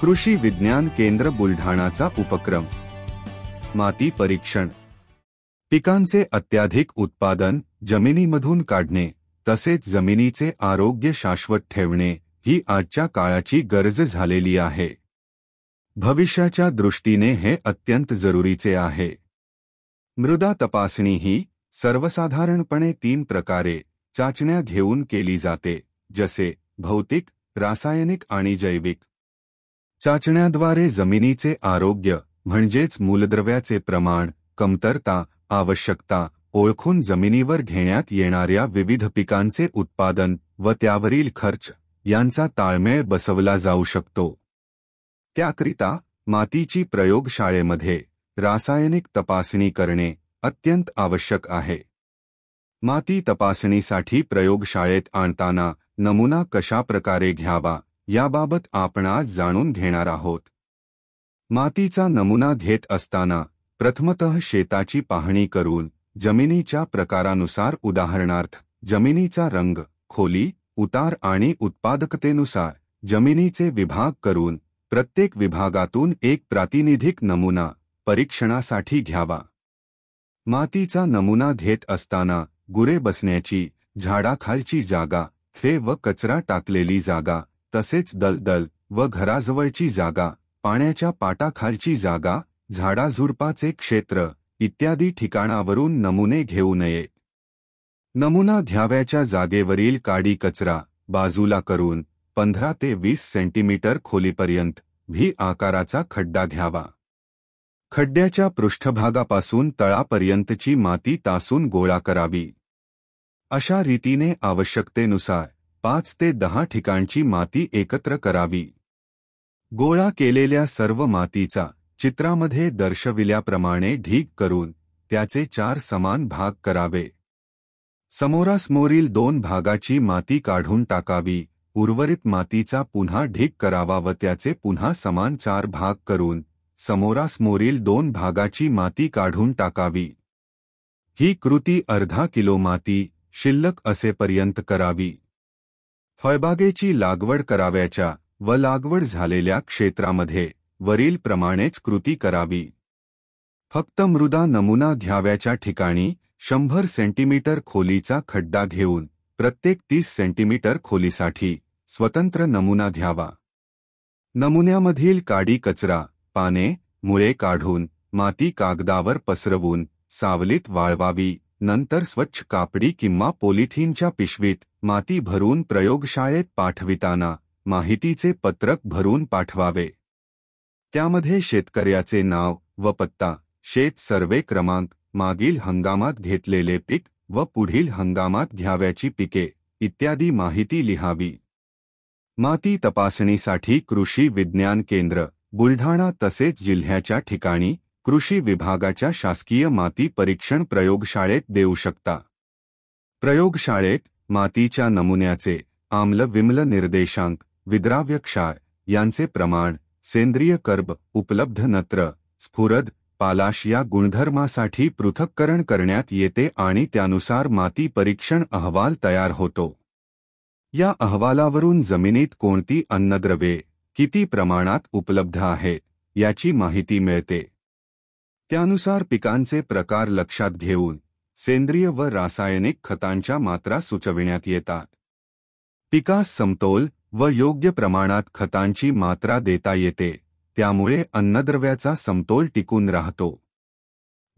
कृषी विज्ञान केंद्र बुलढाणाचा उपक्रम माती परीक्षण। पिकांचे अत्याधिक उत्पादन जमिनीमधून काढणे तसेच जमिनीचे आरोग्य शाश्वत ठेवणे ही आजच्या काळाची गरज झालेली आहे। भविष्याच्या दृष्टीने हे अत्यंत जरुरीचे आहे। मृदा तपासणी ही सर्वसाधारणपणे 3 प्रकारे चाचण्या घेऊन केली जाते, जसे भौतिक, रासायनिक आणि जैविक। चाचण्याद्वारे जमिनीचे आरोग्य म्हणजेच मूलद्रव्याचे प्रमाण, कमतरता, आवश्यकता ओळखून जमिनीवर घेण्यात येणाऱ्या विविध पिकांचे उत्पादन व त्यावरील खर्च यांचा ताळमेळ बसवला जाऊ शकतो। त्याकरिता मातीची प्रयोगशाळेमध्ये रासायनिक तपासणी करणे अत्यंत आवश्यक आहे। माती तपासणीसाठी प्रयोगशाळेत आणताना नमुना कशा प्रकारे घ्यावा याबाबत आपण आज जाणून घेणार आहोत। मातीचा नमुना घेत असताना प्रथमतः शेताची पाहणी करून जमिनीच्या प्रकारानुसार, उदाहरणार्थ जमिनीचा रंग, खोली, उतार आणि उत्पादकतेनुसार जमिनीचे विभाग करून प्रत्येक विभागातून एक प्रातिनिधिक नमुना परीक्षणासाठी घ्यावा। मातीचा नमुना घेत असताना गुरे बसण्याची, झाडाखालची जागा, खे व कचरा टाकलेली जागा, तसेच दलदल व घराजवळची जागा, पाण्याच्या पाटाखालची जागा, झाडाझुडपाचे क्षेत्र इत्यादी ठिकाणावरून नमुने घेऊ नयेत। नमुना घ्यावयाच्या जागेवरील काडी कचरा बाजूला करून 15 ते 20 सेंटीमीटर खोलीपर्यंत व्ही आकाराचा खड्डा घ्यावा। खड्ड्याच्या पृष्ठभागापासून तळापर्यंतची माती तासून गोळा करावी। अशा रीतीने आवश्यकतेनुसार 5 ते 10 ठिकाणची माती एकत्र करावी। गोळा केलेल्या सर्व मातीचा चित्रामध्ये दर्शविल्याप्रमाणे ढीग करून त्याचे 4 समान भाग करावे। समोरासमोरील 2 भागाची माती काढून टाकावी। उर्वरित मातीचा पुन्हा ढीग करावा व त्याचे पुन्हा समान 4 भाग करून समोरासमोरील 2 भागाची माती काढून टाकावी। ही कृती अर्धा किलो माती शिल्लक असेपर्यंत करावी। फळबागेची लागवड करावयाच्या व लागवड झालेल्या क्षेत्रामध्ये वरील प्रमाणेच कृती करावी। फक्त मृदा नमुना घ्यावयाच्या ठिकाणी 100 सेंटीमीटर खोलीचा खड्डा घेऊन प्रत्येक 30 सेंटीमीटर खोलीसाठी स्वतंत्र नमुना घ्यावा। नमुन्यामधील काडी कचरा, पाने, मुळे काढून माती कागदावर पसरवून सावलीत वाळवावी। नंतर स्वच्छ कापडी किंवा पॉलिथिनच्या पिशवीत माती भरून प्रयोगशाळेत पाठविताना माहितीचे पत्रक भरून पाठवावे। त्यामध्ये शेतकऱ्याचे नाव व पत्ता, शेत सर्वे क्रमांक, मागील हंगामात घेतलेले पीक व पुढील हंगामात घ्यावयाची पिके इत्यादी माहिती लिहावी। माती तपासणीसाठी कृषी विज्ञान केंद्र बुलढाणा तसेच जिल्ह्याच्या ठिकाणी कृषी विभागाच्या शासकीय माती परीक्षण प्रयोगशाळेत देऊ शकता। प्रयोगशाळेत मातीच्या नमुन्याचे आम्ल विम्ल निर्देशांक, विद्राव्य क्षार यांचे प्रमाण, सेंद्रिय कर्ब, उपलब्ध नत्र, स्फुरद, पालाश या गुणधर्मासाठी पृथक्करण करण्यात येते आणि त्यानुसार माती परीक्षण अहवाल तयार होतो। या अहवालावरून जमिनीत कोणती अन्नद्रव्ये किती प्रमाणात उपलब्ध आहेत याची माहिती मिळते। त्यानुसार पिकांचे प्रकार लक्षात घेऊन सेंद्रिय व रासायनिक खतांच्या मात्रा सुचविण्यात येतात। पिकास समतोल व योग्य प्रमाणात खतांची मात्रा देता येते, त्यामुळे अन्नद्रव्याचा समतोल टिकून राहतो।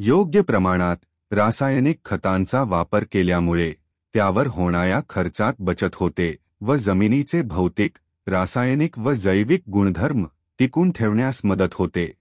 योग्य प्रमाणात रासायनिक खतांचा वापर केल्यामुळे त्यावर होणाऱ्या खर्चात बचत होते व जमिनीचे भौतिक, रासायनिक व जैविक गुणधर्म टिकून ठेवण्यास मदत होते।